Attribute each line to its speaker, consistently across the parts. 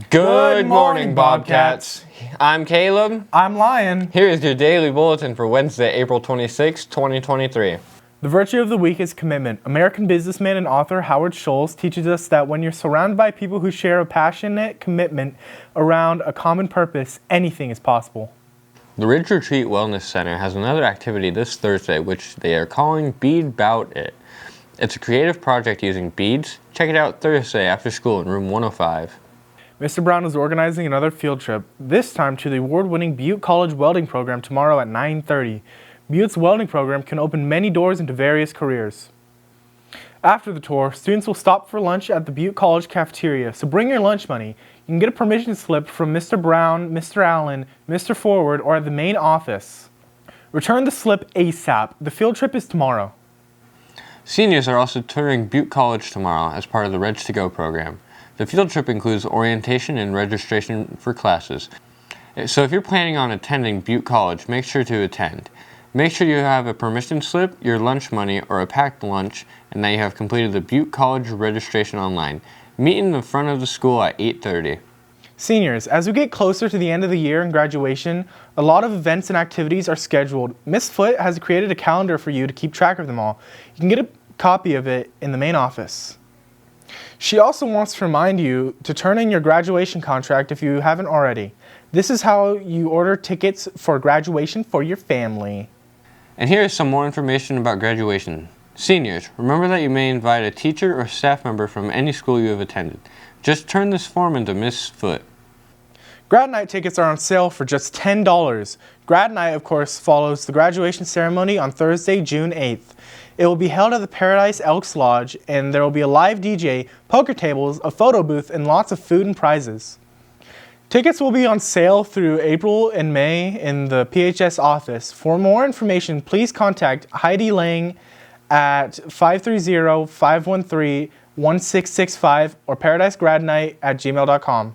Speaker 1: Good morning, Bobcats. I'm Caleb.
Speaker 2: I'm Lion.
Speaker 1: Here is your daily bulletin for Wednesday, April 26, 2023.
Speaker 2: The virtue of the week is commitment. American businessman and author Howard Schultz teaches us that when you're surrounded by people who share a passionate commitment around a common purpose, anything is possible.
Speaker 1: The Ridge Retreat Wellness Center has another activity this Thursday, which they are calling Bead Bout It. It's a creative project using beads. Check it out Thursday after school in room 105.
Speaker 2: Mr. Brown is organizing another field trip, this time to the award-winning Butte College welding program tomorrow at 9:30. Butte's welding program can open many doors into various careers. After the tour, students will stop for lunch at the Butte College cafeteria, so bring your lunch money. You can get a permission slip from Mr. Brown, Mr. Allen, Mr. Forward, or at the main office. Return the slip ASAP. The field trip is tomorrow.
Speaker 1: Seniors are also touring Butte College tomorrow as part of the Reg2go program. The field trip includes orientation and registration for classes. So if you're planning on attending Butte College, make sure to attend. Make sure you have a permission slip, your lunch money, or a packed lunch, and that you have completed the Butte College registration online. Meet in the front of the school at 8:30.
Speaker 2: Seniors, as we get closer to the end of the year and graduation, a lot of events and activities are scheduled. Miss Foote has created a calendar for you to keep track of them all. You can get a copy of it in the main office. She also wants to remind you to turn in your graduation contract if you haven't already. This is how you order tickets for graduation for your family.
Speaker 1: And here is some more information about graduation. Seniors, remember that you may invite a teacher or staff member from any school you have attended. Just turn this form into Miss Foote.
Speaker 2: Grad night tickets are on sale for just $10. Grad night, of course, follows the graduation ceremony on Thursday, June 8th. It will be held at the Paradise Elks Lodge, and there will be a live DJ, poker tables, a photo booth, and lots of food and prizes. Tickets will be on sale through April and May in the PHS office. For more information, please contact Heidi Lang at 530-513-1665 or paradisegradnight@gmail.com.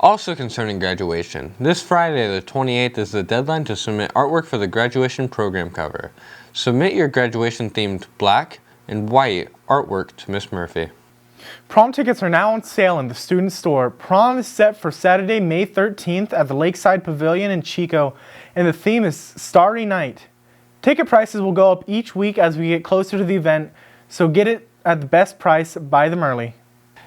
Speaker 1: Also concerning graduation, this Friday the 28th is the deadline to submit artwork for the graduation program cover. Submit your graduation-themed black and white artwork to Miss Murphy.
Speaker 2: Prom tickets are now on sale in the student store. Prom is set for Saturday, May 13th at the Lakeside Pavilion in Chico, and the theme is Starry Night. Ticket prices will go up each week as we get closer to the event, so get it at the best price, buy them early.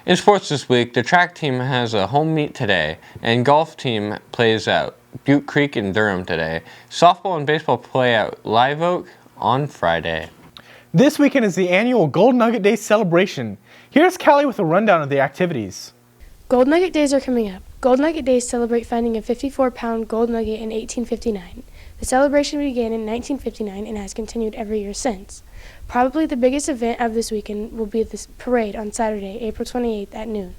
Speaker 1: In sports this week, the track team has a home meet today, and golf team plays at Butte Creek in Durham today. Softball and baseball play at Live Oak on Friday.
Speaker 2: This weekend is the annual Gold Nugget Days celebration. Here's Callie with a rundown of the activities.
Speaker 3: Gold Nugget Days are coming up. Gold Nugget Days celebrate finding a 54-pound gold nugget in 1859. The celebration began in 1959 and has continued every year since. Probably the biggest event of this weekend will be this parade on Saturday, April 28th at noon.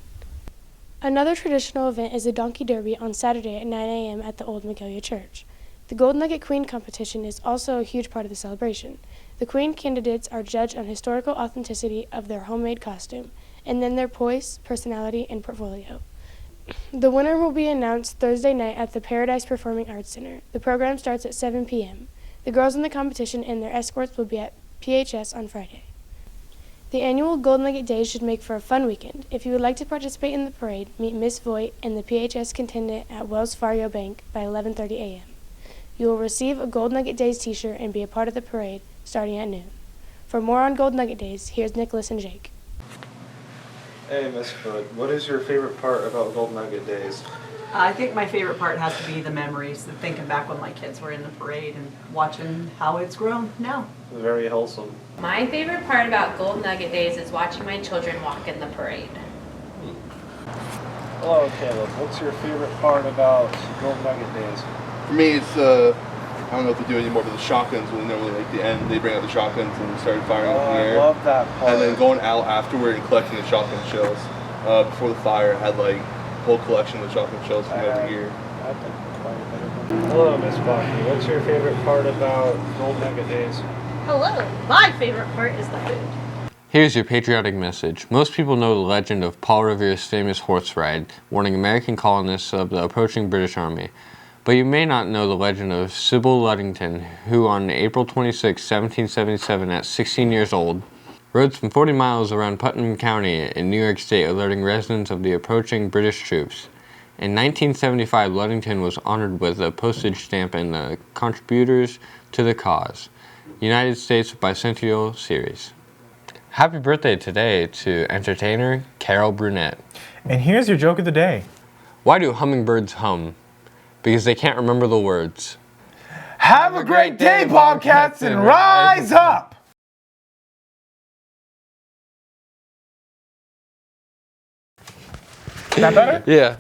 Speaker 3: Another traditional event is the Donkey Derby on Saturday at 9 a.m. at the Old Magalia Church. The Gold Nugget Queen competition is also a huge part of the celebration. The Queen candidates are judged on historical authenticity of their homemade costume, and then their poise, personality, and portfolio. The winner will be announced Thursday night at the Paradise Performing Arts Center. The program starts at 7 p.m. The girls in the competition and their escorts will be at PHS on Friday. The annual Gold Nugget Days should make for a fun weekend. If you would like to participate in the parade, meet Miss Voigt and the PHS contendant at Wells Fargo Bank by 11:30 a.m. You will receive a Gold Nugget Days t-shirt and be a part of the parade starting at noon. For more on Gold Nugget Days, here's Nicholas and Jake.
Speaker 4: Hey, Miss Foote, what is your favorite part about Gold Nugget Days?
Speaker 5: I think my favorite part has to be the memories of thinking back when my kids were in the parade and watching how it's grown now.
Speaker 4: Very wholesome.
Speaker 6: My favorite part about Gold Nugget Days is watching my children walk in the parade.
Speaker 4: Hello, Caleb. What's your favorite part about Gold Nugget Days?
Speaker 7: For me, it's I don't know if they do it anymore, but the shotguns, when normally like the end, they bring out the shotguns and start firing up in the air.
Speaker 4: I love that part.
Speaker 7: And then going out afterward and collecting the shotgun shells. Before the fire, I had like a whole collection of shotgun shells from every year.
Speaker 4: I've been quite a bit of them. Hello, Miss Bucky. What's your favorite part about Gold Nugget Days?
Speaker 8: Hello. My favorite part is the food.
Speaker 1: Here's your patriotic message. Most people know the legend of Paul Revere's famous horse ride, warning American colonists of the approaching British Army. But you may not know the legend of Sybil Ludington, who on April 26, 1777, at 16 years old, Roads from 40 miles around Putnam County in New York State, alerting residents of the approaching British troops. In 1975, Ludington was honored with a postage stamp and the Contributors to the Cause, United States Bicentennial Series. Happy birthday today to entertainer Carol Brunette.
Speaker 2: And here's your joke of the day.
Speaker 1: Why do hummingbirds hum? Because they can't remember the words.
Speaker 2: Have a great day, Bobcats, and rise up! Is that better?
Speaker 1: Yeah.